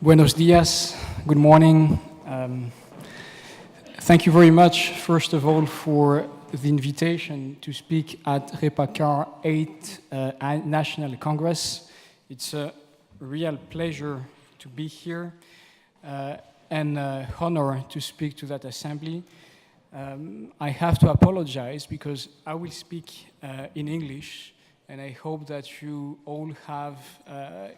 Buenos dias, good morning. Thank you very much, first of all, for the invitation to speak at REPACAR 8th National Congress. It's a real pleasure to be here and honor to speak to that assembly. I have to apologize because I will speak in English, and I hope that you all have,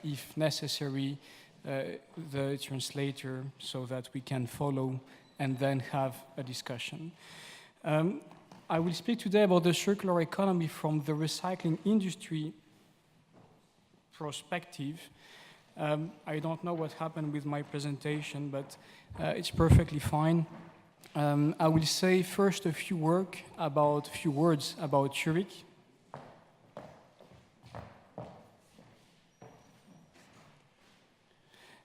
if necessary, the translator so that we can follow and then have a discussion. I will speak today about the circular economy from the recycling industry perspective. I don't know what happened with my presentation, but it's perfectly fine. I will say first a few words about Zurich.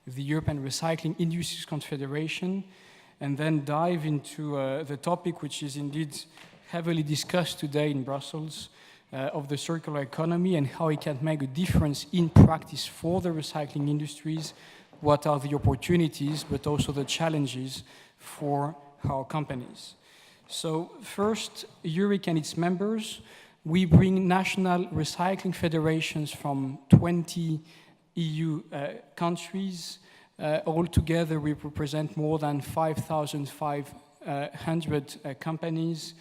The European Recycling Industries Confederation, and then dive into the topic which is indeed heavily discussed today in Brussels of the circular economy and how it can make a difference in practice for the recycling industries, what are the opportunities, but also the challenges for our companies. So first, Zurich and its members, we bring national recycling federations from 20 EU countries. Altogether, we represent more than 5,500 companies,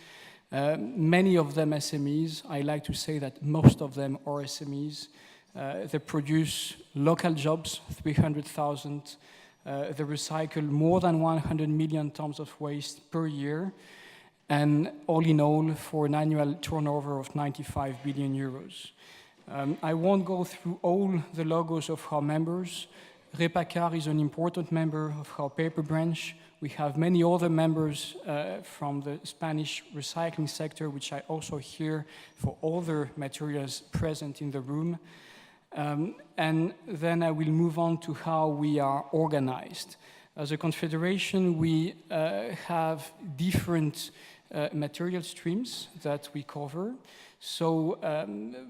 many of them SMEs. I like to say that most of them are SMEs. They produce local jobs, 300,000. They recycle more than 100 million tons of waste per year, and all in all, for an annual turnover of 95 billion euros. I won't go through all the logos of our members. REPACAR is an important member of our paper branch. We have many other members from the Spanish recycling sector, which I also hear for other materials present in the room. And then I will move on to how we are organized. As a confederation, we have different material streams that we cover. So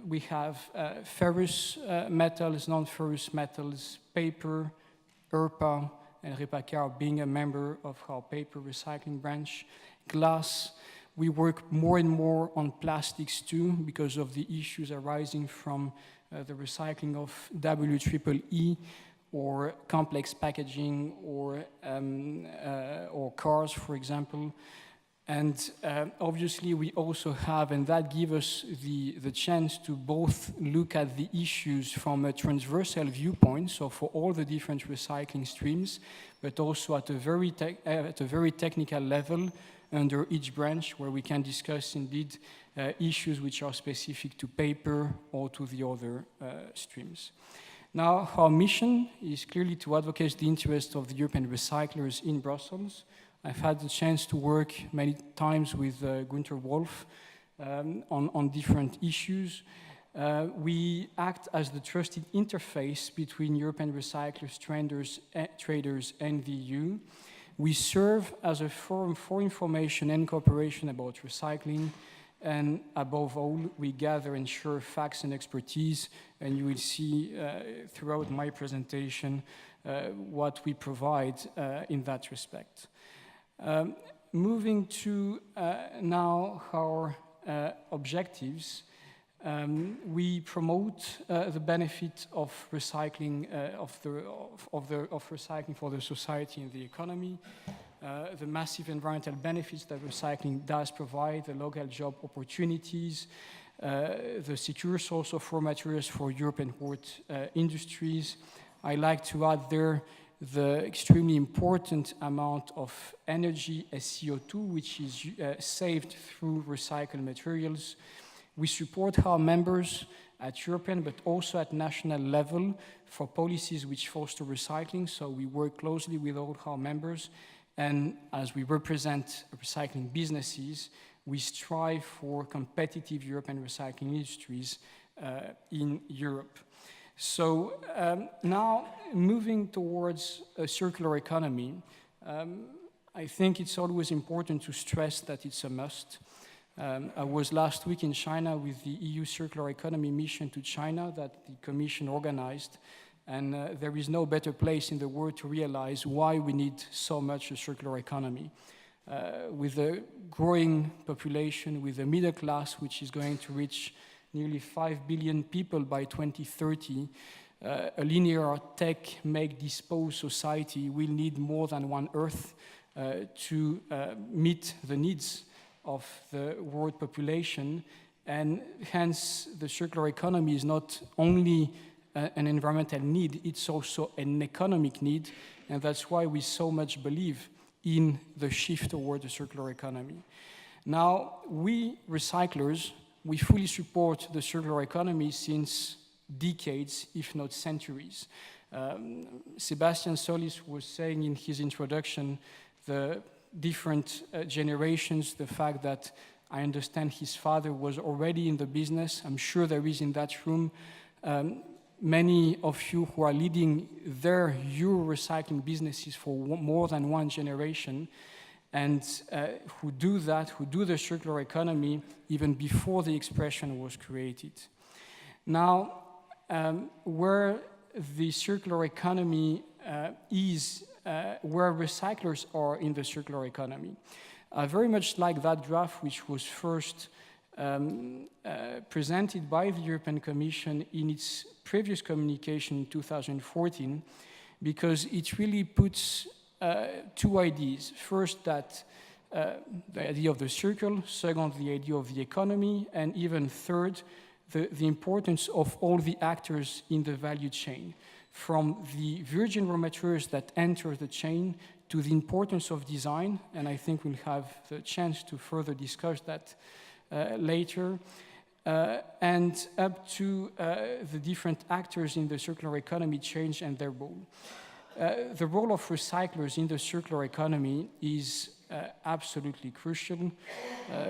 we have ferrous metals, non-ferrous metals, paper, ERPA, and REPACAR being a member of our paper recycling branch. Glass, we work more and more on plastics too because of the issues arising from the recycling of WEEE or complex packaging or cars, for example. And obviously we also have, and that gives us the chance to both look at the issues from a transversal viewpoint, so for all the different recycling streams, but also at a very technical level under each branch where we can discuss indeed issues which are specific to paper or to the other streams. Now, our mission is clearly to advocate the interests of the European recyclers in Brussels. I've had the chance to work many times with Gunther Wolf on different issues. We act as the trusted interface between European recyclers, traders, and the EU. We serve as a forum for information and cooperation about recycling. And above all, we gather and share facts and expertise. And you will see throughout my presentation what we provide in that respect. Moving to now our objectives, we promote the benefit of recycling of recycling for the society and the economy, the massive environmental benefits that recycling does provide, the local job opportunities, the secure source of raw materials for European port industries. I like to add there the extremely important amount of energy as CO2, which is saved through recycled materials. We support our members at European, but also at national level for policies which foster recycling. So we work closely with all our members. And as we represent recycling businesses, we strive for competitive European recycling industries in Europe. So now moving towards a circular economy, I think it's always important to stress that it's a must. I was last week in China with the EU Circular Economy mission to China that the Commission organized. And there is no better place in the world to realize why we need so much a circular economy. With a growing population, with a middle class which is going to reach nearly 5 billion people by 2030, a linear tech make dispose society will need more than one Earth to meet the needs of the world population, and hence the circular economy is not only an environmental need, it's also an economic need, and that's why we so much believe in the shift toward the circular economy. Now, we recyclers, we fully support the circular economy since decades, if not centuries. Sebastian Solis was saying in his introduction the different generations, the fact that I understand his father was already in the business. I'm sure there is in that room many of you who are leading their Euro recycling businesses for more than one generation, and who do that, who do the circular economy even before the expression was created. Now, where the circular economy is, where recyclers are in the circular economy. I very much like that graph which was first presented by the European Commission in its previous communication in 2014, because it really puts two ideas. First, that the idea of the circle, second, the idea of the economy, and even third, the importance of all the actors in the value chain, from the virgin raw materials that enter the chain to the importance of design, and I think we'll have the chance to further discuss that later, and up to the different actors in the circular economy change and their role. The role of recyclers in the circular economy is absolutely crucial.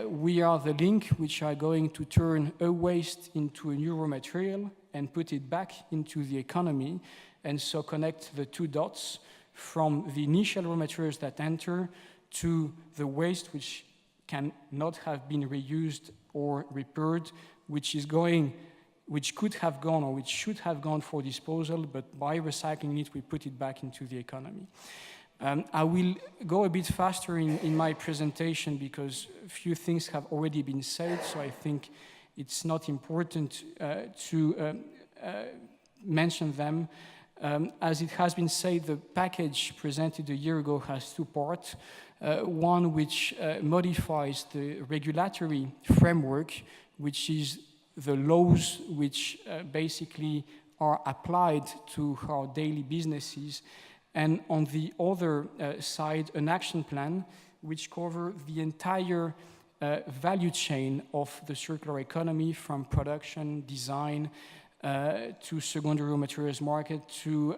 We are the link which are going to turn a waste into a new raw material and put it back into the economy, and so connect the two dots from the initial raw materials that enter to the waste which cannot have been reused or repaired, which could have gone or which should have gone for disposal, but by recycling it, we put it back into the economy. I will go a bit faster in my presentation because a few things have already been said, so I think it's not important to mention them. As it has been said, the package presented a year ago has two parts. One which modifies the regulatory framework, which is the laws which basically are applied to our daily businesses, and on the other side, an action plan which covers the entire value chain of the circular economy, from production, design, to secondary raw materials market, to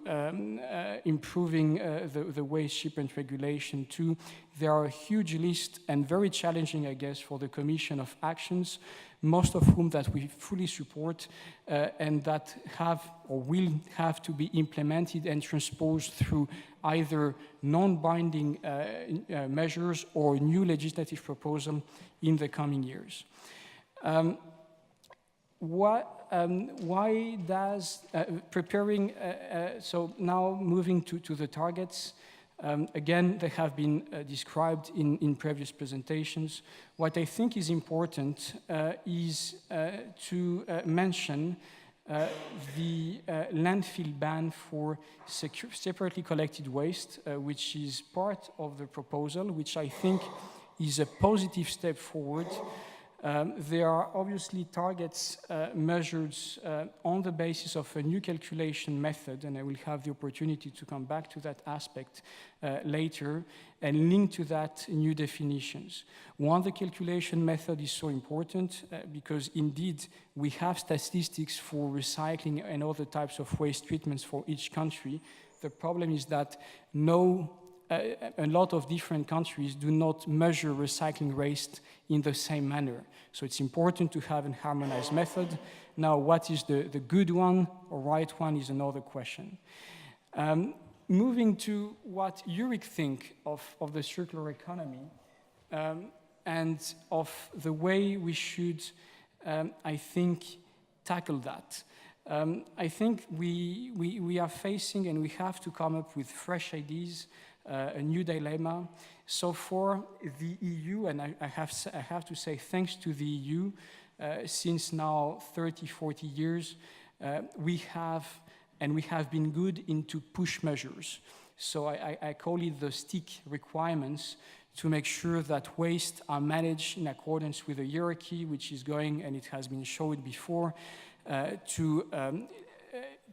improving the waste shipment regulation, to there are a huge list and very challenging, I guess, for the Commission of actions, most of whom that we fully support and that have or will have to be implemented and transposed through either non-binding measures or new legislative proposal in the coming years. Why does preparing, so now moving to the targets, again, they have been described in previous presentations. What I think is important is to mention the landfill ban for separately collected waste, which is part of the proposal, which I think is a positive step forward. There are obviously targets measured on the basis of a new calculation method, and I will have the opportunity to come back to that aspect later, and link to that new definitions. One, the calculation method is so important because indeed we have statistics for recycling and other types of waste treatments for each country. The problem is that a lot of different countries do not measure recycling waste in the same manner. So it's important to have a harmonized method. Now, what is the good one or right one is another question. Moving to what Ulrich think of the circular economy and of the way we should, I think, tackle that. I think we are facing, and we have to come up with fresh ideas, a new dilemma. So for the EU, and I have to say thanks to the EU, since now 30, 40 years, we have been good into push measures. So I call it the stick requirements to make sure that waste are managed in accordance with a hierarchy, which is going, and it has been shown before, to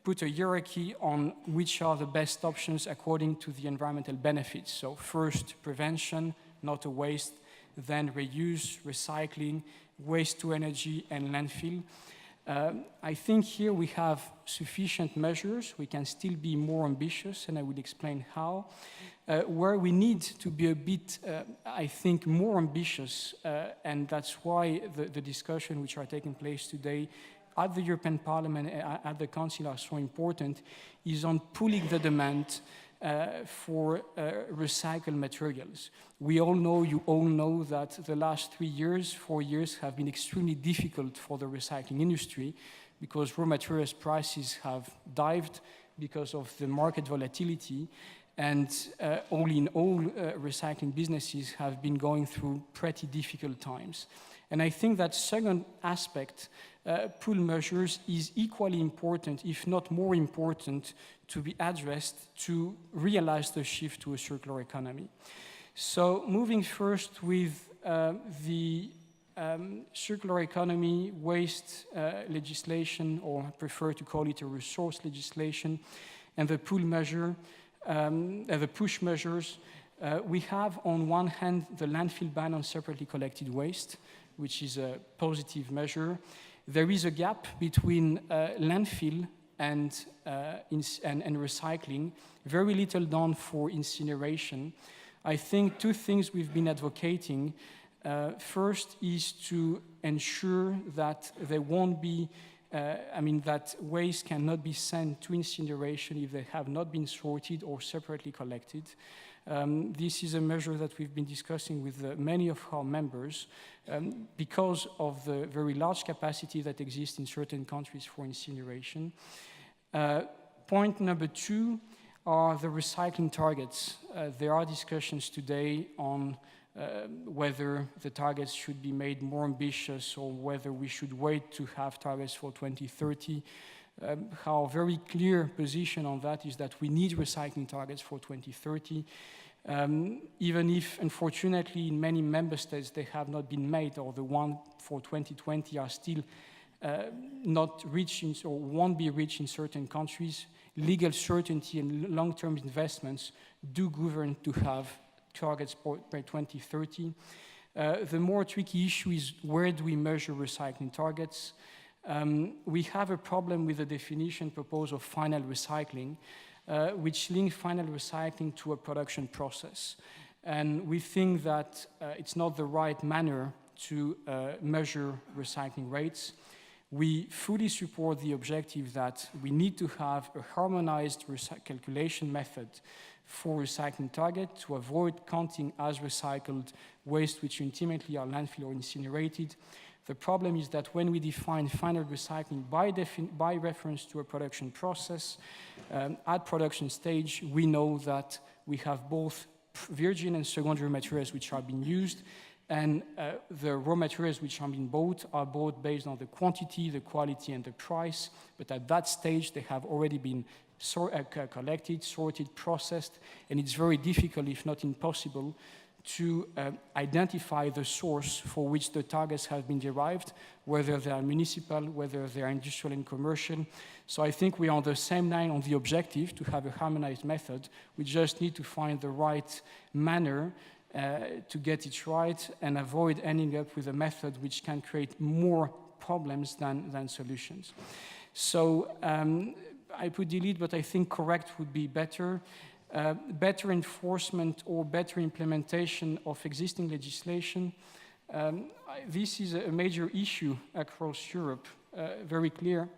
put a hierarchy on which are the best options according to the environmental benefits. So first, prevention, not a waste, then reuse, recycling, waste to energy, and landfill. I think here we have sufficient measures. We can still be more ambitious, and I will explain how. Where we need to be a bit, I think, more ambitious, and that's why the discussion which are taking place today at the European Parliament, at the Council are so important, is on pulling the demand for recycled materials. We all know, you all know, that the last 3 years, 4 years have been extremely difficult for the recycling industry because raw materials prices have dived because of the market volatility, and all in all, recycling businesses have been going through pretty difficult times. And I think that second aspect, pull measures, is equally important, if not more important, to be addressed to realize the shift to a circular economy. So moving first with the circular economy waste legislation, or I prefer to call it a resource legislation, and the pull measure, the push measures, we have on one hand the landfill ban on separately collected waste, which is a positive measure. There is a gap between landfill and recycling, very little done for incineration. I think two things we've been advocating. First is to ensure that there won't be, that waste cannot be sent to incineration if they have not been sorted or separately collected. This is a measure that we've been discussing with many of our members because of the very large capacity that exists in certain countries for incineration. Point number two are the recycling targets. There are discussions today on whether the targets should be made more ambitious or whether we should wait to have targets for 2030. Our very clear position on that is that we need recycling targets for 2030, even if, unfortunately, in many member states they have not been made, or the one for 2020 are still not reaching or won't be reached in certain countries. Legal certainty and long-term investments do govern to have targets by 2030. The more tricky issue is where do we measure recycling targets? We have a problem with the definition proposed of final recycling, which links final recycling to a production process. And we think that it's not the right manner to measure recycling rates. We fully support the objective that we need to have a harmonized calculation method for recycling target to avoid counting as recycled waste which ultimately are landfill or incinerated. The problem is that when we define final recycling by reference to a production process, at production stage, we know that we have both virgin and secondary materials which are being used, and the raw materials which are being bought are bought based on the quantity, the quality, and the price. But at that stage, they have already been collected, sorted, processed, and it's very difficult, if not impossible, to identify the source for which the targets have been derived, whether they are municipal, whether they are industrial and commercial. So I think we are on the same line on the objective to have a harmonized method. We just need to find the right manner to get it right and avoid ending up with a method which can create more problems than solutions. So I put delete, but I think correct would be better. Better enforcement or better implementation of existing legislation. This is a major issue across Europe, very clear.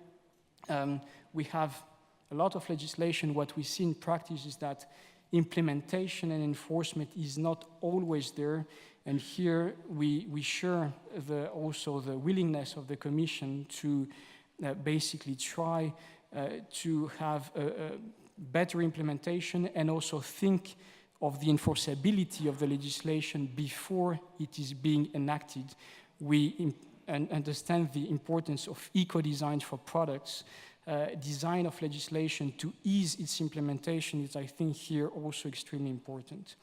We have a lot of legislation. What we see in practice is that implementation and enforcement is not always there. And here we share also the willingness of the Commission to basically try to have a better implementation and also think of the enforceability of the legislation before it is being enacted. We understand the importance of eco-design for products. Design of legislation to ease its implementation is, I think, here also extremely important.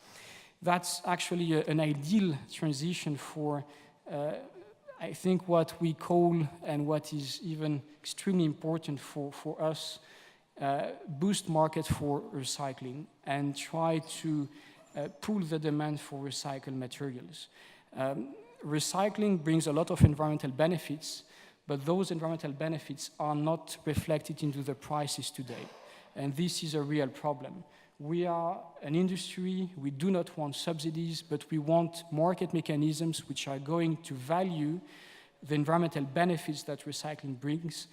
That's actually an ideal transition for, I think, what we call, and what is even extremely important for us, boost market for recycling and try to pull the demand for recycled materials. Recycling brings a lot of environmental benefits, but those environmental benefits are not reflected into the prices today. And this is a real problem. We are an industry, we do not want subsidies, but we want market mechanisms which are going to value the environmental benefits that recycling brings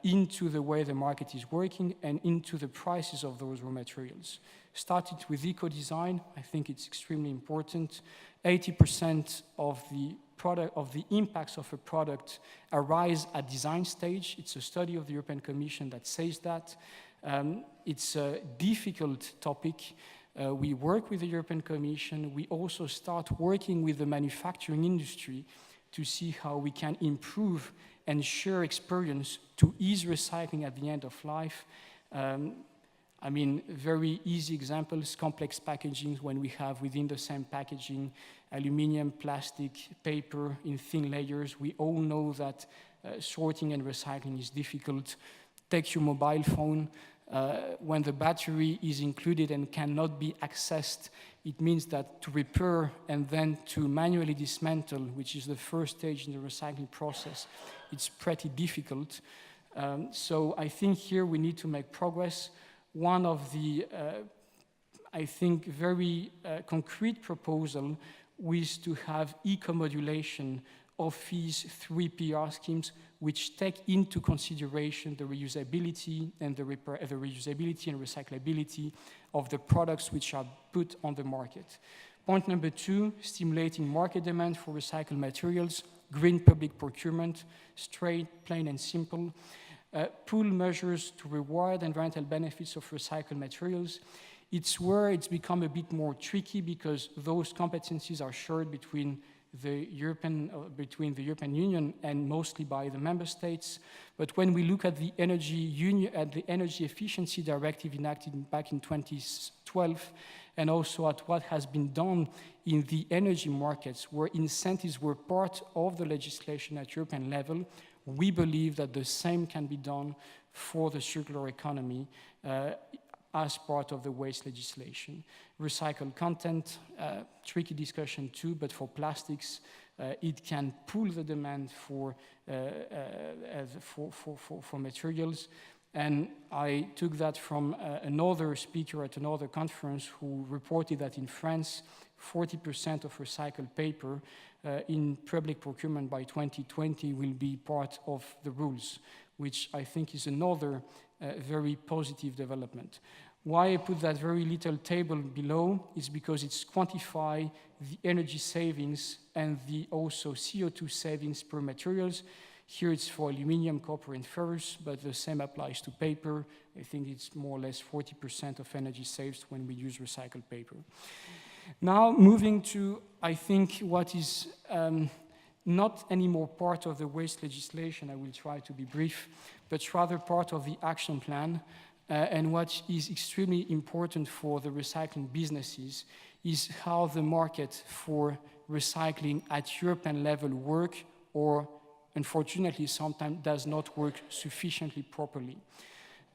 into the way the market is working and into the prices of those raw materials. Started with eco-design, I think it's extremely important. 80% of the impacts of a product arise at design stage. It's a study of the European Commission that says that. It's a difficult topic. We work with the European Commission. We also start working with the manufacturing industry to see how we can improve and share experience to ease recycling at the end of life. I mean, very easy examples, complex packaging when we have within the same packaging, aluminum, plastic, paper in thin layers. We all know that sorting and recycling is difficult. Take your mobile phone. When the battery is included and cannot be accessed, it means that to repair and then to manually dismantle, which is the first stage in the recycling process, it's pretty difficult. So I think here we need to make progress. One of the, I think, very concrete proposal is to have eco-modulation of these 3 PR schemes, which take into consideration the reusability and the reusability and recyclability of the products which are put on the market. Point number 2, stimulating market demand for recycled materials, green public procurement, straight, plain and simple. Pull measures to reward environmental benefits of recycled materials. It's where it's become a bit more tricky because those competencies are shared between the European Union and mostly by the member states. But when we look at the Energy Efficiency Directive enacted back in 2012, and also at what has been done in the energy markets, where incentives were part of the legislation at European level, we believe that the same can be done for the circular economy as part of the waste legislation. Recycled content, tricky discussion too, but for plastics, it can pull the demand for materials. And I took that from another speaker at another conference who reported that in France, 40% of recycled paper in public procurement by 2020 will be part of the rules, which I think is another very positive development. Why I put that very little table below is because it's quantify the energy savings and the also CO2 savings per materials. Here it's for aluminum, copper and ferrous, but the same applies to paper. I think it's more or less 40% of energy saved when we use recycled paper. Now moving to, I think, what is not anymore part of the waste legislation, I will try to be brief, but rather part of the action plan. And what is extremely important for the recycling businesses is how the market for recycling at European level work, or unfortunately sometimes does not work sufficiently properly.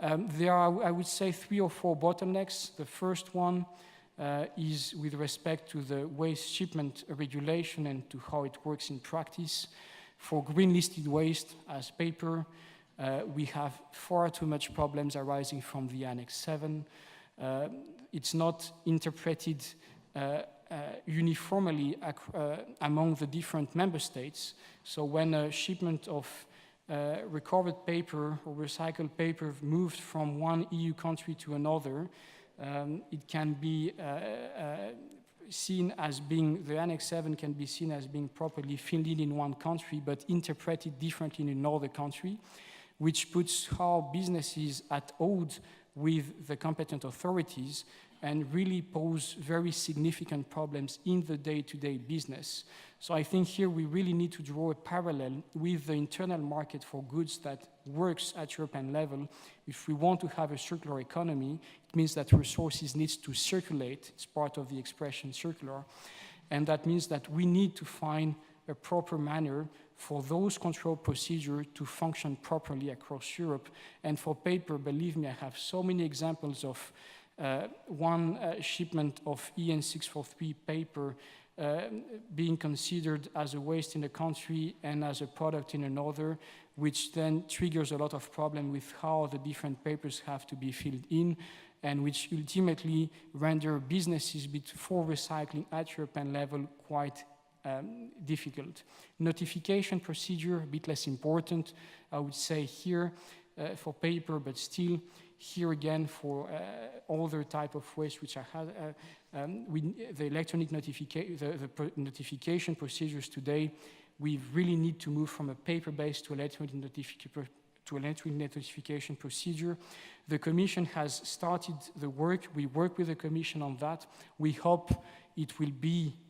There are, I would say, 3 or 4 bottlenecks. The first one is with respect to the waste shipment regulation and to how it works in practice. For green listed waste as paper, we have far too much problems arising from the Annex 7. It's not interpreted uniformly among the different member states. So when a shipment of recovered paper or recycled paper moved from one EU country to another, it can be seen as being, the Annex 7 can be seen as being properly filled in one country, but interpreted differently in another country. which puts our businesses at odds with the competent authorities and really pose very significant problems in the day-to-day business. So I think here we really need to draw a parallel with the internal market for goods that works at European level. If we want to have a circular economy, it means that resources need to circulate. It's part of the expression circular. And that means that we need to find a proper manner for those control procedures to function properly across Europe. And for paper, believe me, I have so many examples of one shipment of EN 643 paper being considered as a waste in a country and as a product in another, which then triggers a lot of problem with how the different papers have to be filled in, and which ultimately render businesses for recycling at European level quite difficult. Notification procedure, a bit less important, I would say here for paper, but still here again for other type of waste which I had, the electronic notification procedures today, we really need to move from a paper-based to electronic notification procedure. The Commission has started the work. We work with the Commission on that. We hope it will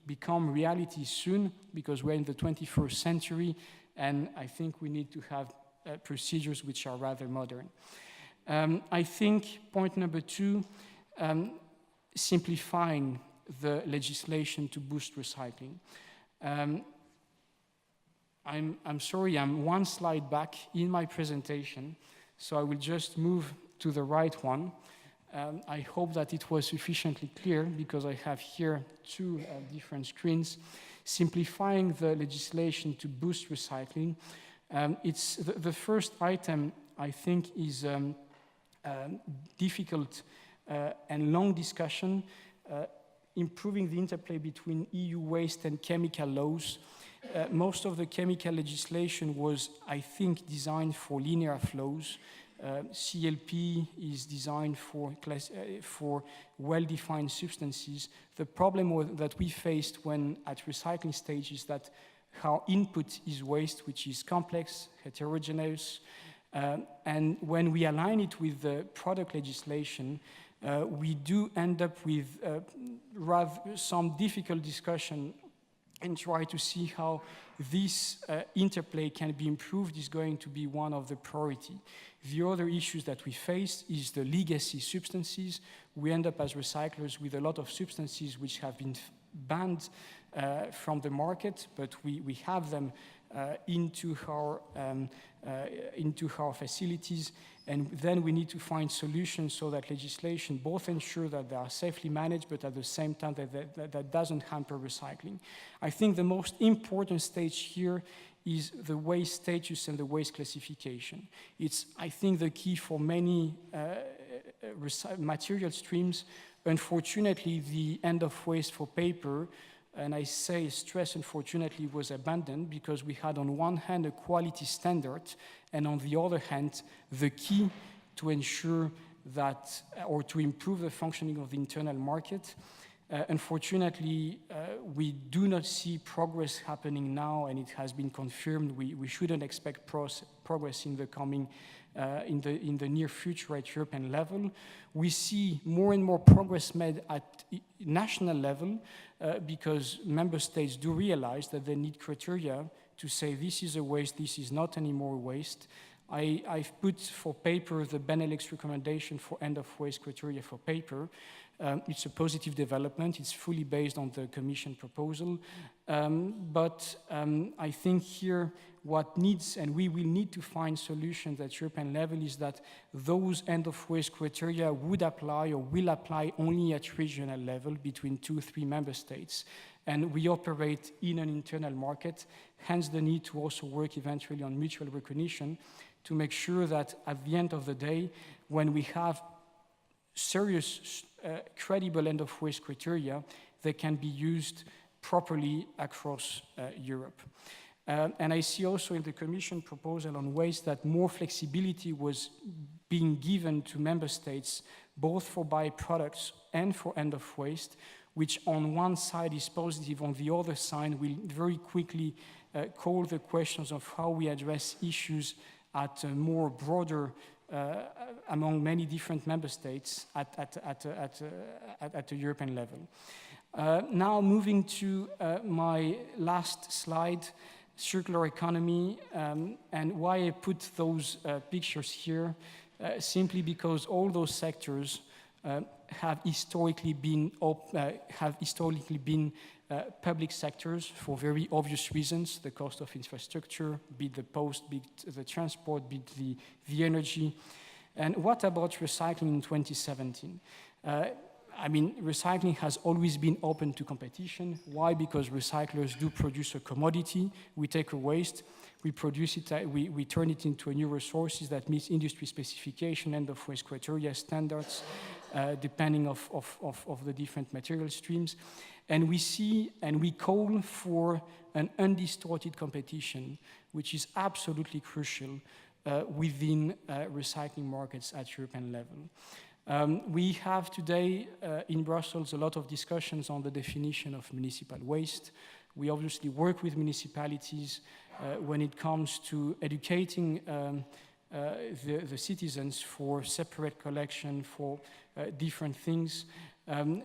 become reality soon, because we're in the 21st century, and I think we need to have procedures which are rather modern. I think point number 2, simplifying the legislation to boost recycling. I'm sorry, I'm one slide back in my presentation, so I will just move to the right one. I hope that it was sufficiently clear, because I have here 2 different screens. Simplifying the legislation to boost recycling. It's the first item, I think, is difficult and long discussion, improving the interplay between EU waste and chemical laws. Most of the chemical legislation was, I think, designed for linear flows. CLP is designed for well-defined substances. The problem that we faced when at recycling stage is that our input is waste, which is complex, heterogeneous, and when we align it with the product legislation, we do end up with rather some difficult discussion and try to see how this interplay can be improved is going to be one of the priority. The other issues that we face is the legacy substances. We end up as recyclers with a lot of substances which have been banned from the market, but we have them into our facilities, and then we need to find solutions so that legislation both ensure that they are safely managed, but at the same time that doesn't hamper recycling. I think the most important stage here is the waste status and the waste classification. It's, I think, the key for many material streams. Unfortunately, the end of waste for paper, and I say stress unfortunately, was abandoned because we had on one hand a quality standard, and on the other hand the key to ensure that, or to improve the functioning of the internal market. Unfortunately, we do not see progress happening now, and it has been confirmed. We shouldn't expect progress in the coming, in the near future at European level. We see more and more progress made at national level because member states do realize that they need criteria to say this is a waste, this is not anymore waste. I've put for paper the Benelux recommendation for end of waste criteria for paper. It's a positive development. It's fully based on the Commission proposal. But I think here what needs, and we will need to find solutions at European level, is that those end of waste criteria would apply or will apply only at regional level between 2-3 member states. And we operate in an internal market, hence the need to also work eventually on mutual recognition to make sure that at the end of the day, when we have serious, credible end of waste criteria, they can be used properly across Europe. And I see also in the Commission proposal on waste that more flexibility was being given to member states, both for byproducts and for end of waste, which on one side is positive, on the other side will very quickly call the questions of how we address issues at a more broader among many different member states at a European level. Now moving to my last slide, circular economy, and why I put those pictures here, simply because all those sectors have historically been public sectors for very obvious reasons: the cost of infrastructure, be it the post, be it the transport, be it the energy. And what about recycling in 2017? I mean, recycling has always been open to competition. Why? Because recyclers do produce a commodity. We take a waste, we produce it, we turn it into a new resources that meets industry specification, end of waste criteria, standards, depending of the different material streams. And we see and we call for an undistorted competition, which is absolutely crucial within recycling markets at European level. We have today in Brussels a lot of discussions on the definition of municipal waste. We obviously work with municipalities when it comes to educating the citizens for separate collection, for different things.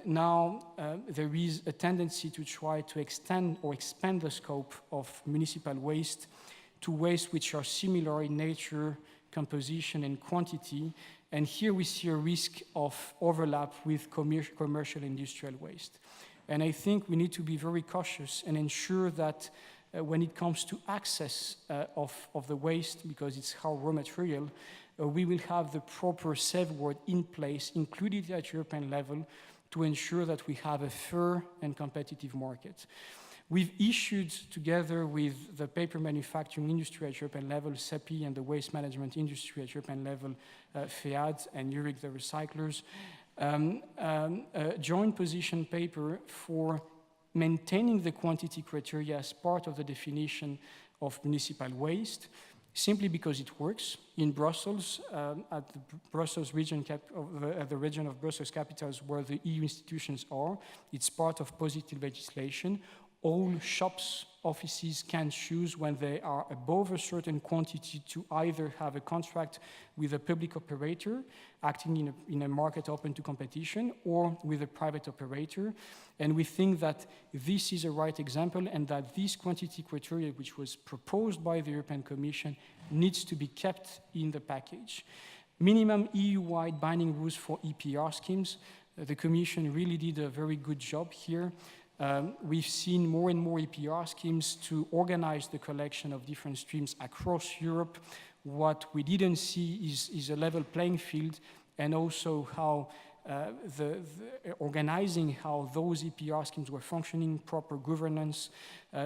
Now there is a tendency to try to extend or expand the scope of municipal waste to waste which are similar in nature, composition, and quantity. And here we see a risk of overlap with commercial industrial waste. And I think we need to be very cautious and ensure that when it comes to access of the waste, because it's our raw material, we will have the proper safeguard in place, included at European level, to ensure that we have a fair and competitive market. We've issued, together with the paper manufacturing industry at European level, CEPI, and the waste management industry at European level, FEAD and Zurich, the recyclers, a joint position paper for maintaining the quantity criteria as part of the definition of municipal waste, simply because it works. In Brussels, at the Brussels region, at the region of Brussels capitals where the EU institutions are, it's part of positive legislation. All shops, offices can choose when they are above a certain quantity to either have a contract with a public operator acting in a market open to competition or with a private operator. And we think that this is a right example and that this quantity criteria, which was proposed by the European Commission, needs to be kept in the package. Minimum EU-wide binding rules for EPR schemes. The Commission really did a very good job here. We've seen more and more EPR schemes to organize the collection of different streams across Europe. What we didn't see is a level playing field, and also how organizing how those EPR schemes were functioning, proper governance,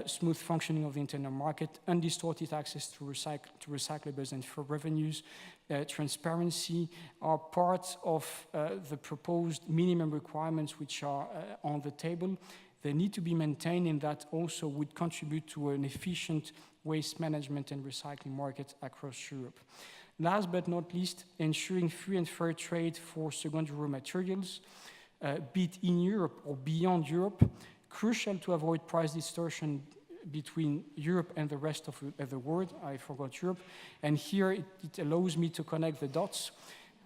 smooth functioning of the internal market, undistorted access to recyclables and for revenues, transparency are part of the proposed minimum requirements which are on the table. They need to be maintained, and that also would contribute to an efficient waste management and recycling market across Europe. Last but not least, ensuring free and fair trade for secondary raw materials, be it in Europe or beyond Europe, crucial to avoid price distortion between Europe and the rest of the world. I forgot Europe. And here it allows me to connect the dots.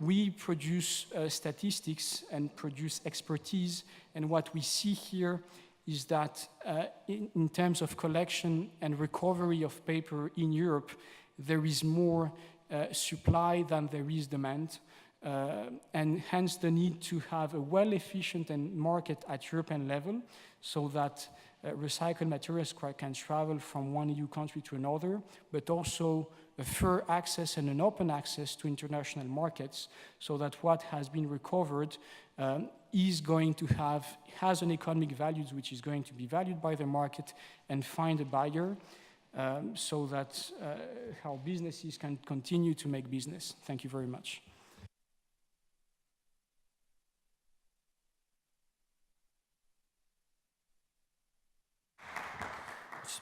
We produce statistics and produce expertise, and what we see here is that in terms of collection and recovery of paper in Europe, there is more supply than there is demand, and hence the need to have a well-efficient market at European level so that recycled materials can travel from one EU country to another, but also a fair access and an open access to international markets so that what has been recovered has an economic value which is going to be valued by the market and find a buyer so that our businesses can continue to make business. Thank you very much.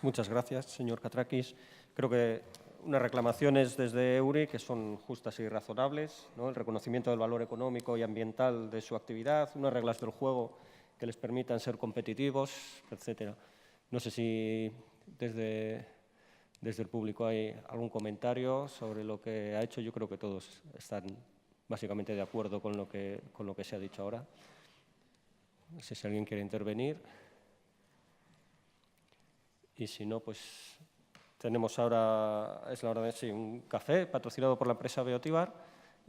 Muchas gracias, señor Katrakis. Creo que unas reclamaciones desde EURI que son justas y razonables, ¿no? El reconocimiento del valor económico y ambiental de su actividad, unas reglas del juego que les permitan ser competitivos, etcétera. No sé si desde desde el público hay algún comentario sobre lo que ha hecho. Yo creo que todos están básicamente de acuerdo con lo que se ha dicho ahora. No sé si alguien quiere intervenir. Y si no, pues tenemos ahora, es la hora de sí, un café patrocinado por la empresa Beotibar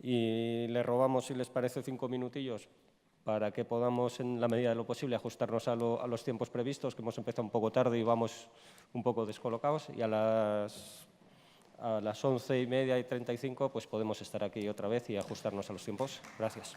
y le robamos, si les parece, 5 minutillos para que podamos, en la medida de lo posible, ajustarnos a los tiempos previstos, que hemos empezado un poco tarde y vamos un poco descolocados, y a las 11:30:35 pues podemos estar aquí otra vez y ajustarnos a los tiempos. Gracias.